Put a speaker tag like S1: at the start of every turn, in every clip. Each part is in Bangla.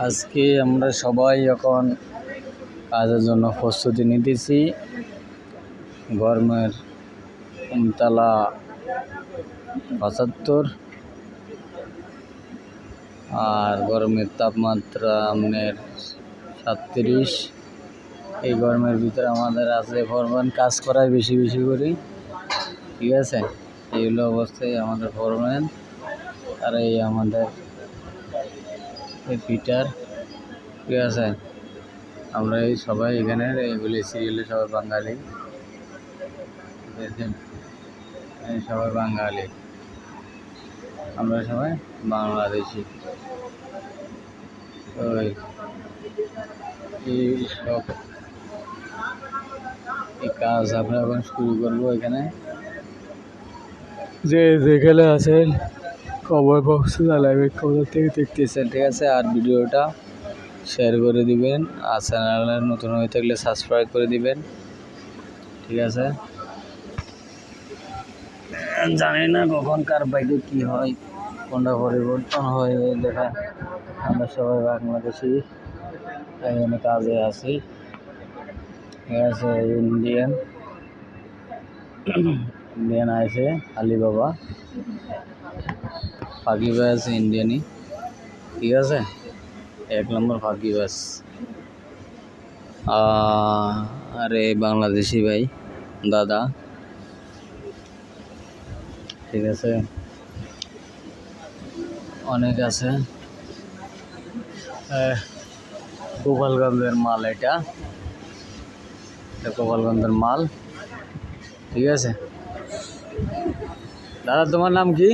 S1: আজকে আমরা সবাই এখন কাজের জন্য প্রস্তুতি নিতেছি। গরমের ৭৫ আর গরমের তাপমাত্রা আপনার ৩৭। এই গরমের ভিতরে আমাদের আছে ফরম্যান কাজ করায় বেশি বেশি করি, ঠিক আছে। এইগুলো অবস্থায় আমাদের ফরম্যান আর এই আমাদের ফিটার, ঠিক আছে। আমরা এই সবাই এখানের এইগুলি সিরিয়ালে সবাই বাঙালি, দেখেন এই সবাই বাঙালি, আমরা সবাই বাংলাদেশি। তো এই সব এই কাজ আমরা এখন শুরু করবো। এখানে যে যেখানে আছেন খবর বক্সে লাইভে খবর থেকে দেখতেছেন, ঠিক আছে। আর ভিডিওটা শেয়ার করে দিবেন, আর চ্যানেলে নতুন হয়ে থাকলে সাবস্ক্রাইব করে দিবেন, ঠিক আছে। জানি না কখন কার বাইকে কী হয়, কোনটা পরিবর্তন হয় দেখা। আমরা সবাই বাংলাদেশি, এখানে কাজে আছি, ঠিক আছে। ইন্ডিয়ান আছে আলিবাবা, ফাঁকিবাজ আছে ইন্ডিয়ানই, ঠিক আছে। 1 নম্বর ফাঁকিবাজ। আরে বাংলাদেশি ভাই দাদা, ঠিক আছে। অনেক আছে। গোপালগঞ্জের মাল, এটা গোপালগঞ্জের মাল, ঠিক আছে। দাদা তোমার নাম কি?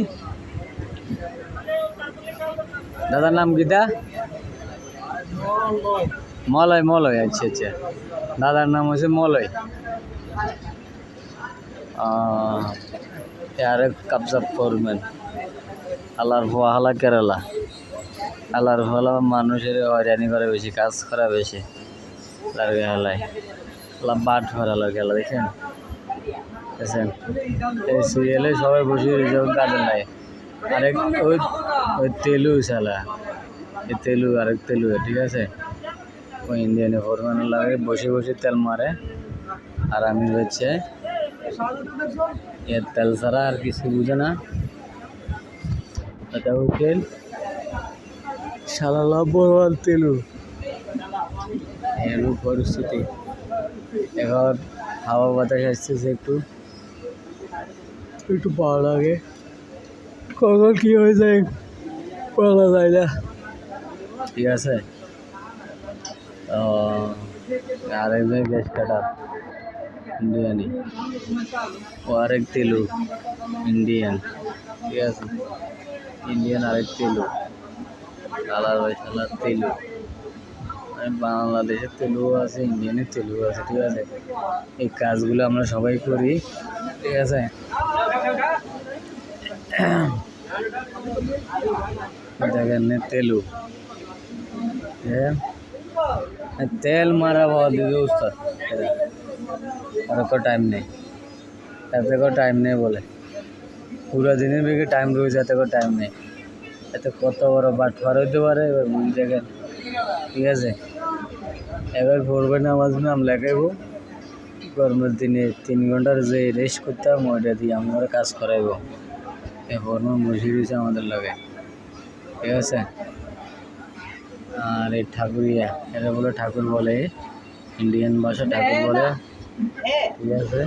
S1: দাদার নাম কি? মলয়। মলয়, আচ্ছা আচ্ছা। দাদার নাম হচ্ছে মলয়। আরেক কাবজা ফোরম্যান আলার হালা কেরালা। আলার হালা মানুষের হয়রানি করে বেশি, কাজ করা বেশি। হালায় বাট হালার খেলা দেখেন, দেখছেন। এই সিরিয়ালে সবাই বসে যখন কাজে নাই। আরেক ওই তেলু শালা, এই তেলু আরেক তেলু, ঠিক আছে। ওই ইন্ডিয়ানে ফোরম্যান লাগে বসে বসে তেল মারে, আর আমি হচ্ছে এর তেল ছাড়া আর কিছু বুঝে না। এটা তেল শালা বড় তেলু। এর পরিস্থিতি এখন হাওয়া বাতাস আসতেছে, একটু একটু ভালো লাগে। কখন কি হয়ে যায় বলা যায় না, ঠিক আছে। আরেকজন গ্যাস কাটার ইন্ডিয়ানি, ও আরেক তেলু ইন্ডিয়ান, ঠিক আছে। ইন্ডিয়ান আরেক তেলু, কালার ভাই কালার তেলু। বাংলাদেশের তেলুও আছে, ইন্ডিয়ানের তেলুও আছে, ঠিক আছে। এই কাজগুলো আমরা সবাই করি, ঠিক আছে। দেখেন তেলু, তেল মারা बहुत दीजिए उस्ताद, को टाइम नहीं, এতে को टाइम नहीं বলে। পুরো দিনের বেগে টাইম রয়েছে, এতে को টাইম নেই। এতে কত বড় বাটফার হইতে পারে এবার বুঝি দেখেন, ঠিক আছে। এবার ভোরবেলা নামাজ নাম লেখাইবো। গরমের দিনে 3 ঘন্টার যে রেস্ট করতাম ওইটা দিয়ে আমরা কাজ করাইব। এই ফরম্যান বসে রয়েছে আমাদের লাগে, ঠিক আছে। আর এই ঠাকুরিয়া, এটা বলে ঠাকুর বলে, ইন্ডিয়ান ভাষা ঠাকুর বলে, ঠিক আছে।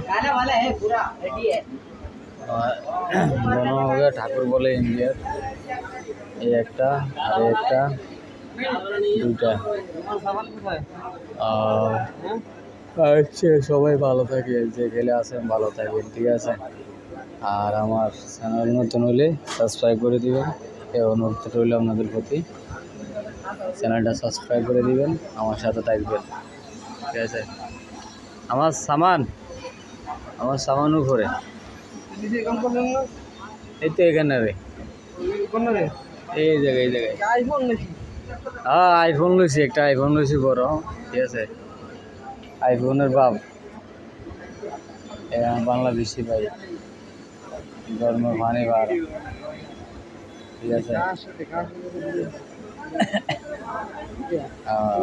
S1: আর ঠাকুর বলে ইন্ডিয়ার। এই একটা আর একটা দুইটা। আচ্ছা, সবাই ভালো থাকে, যে গেলে আছেন ভালো থাকবেন, ঠিক আছে। আর আমার চ্যানেল নতুন হলে সাবস্ক্রাইব করে দিবেন, এই অনুরোধ রইল আপনাদের প্রতি। চ্যানেলটা সাবস্ক্রাইব করে দিবেন, আমার সাথে থাকবেন, ঠিক আছে। আমার সামান উপরে এই তো এখানে রে, এই জায়গায় হ্যাঁ আইফোন লইছি, একটা আইফোন লইছি বড়, ঠিক আছে। আইফোনের বাপ বাংলাদেশি ভাই, ধর্ম পানি বার, ঠিক আছে। আহ,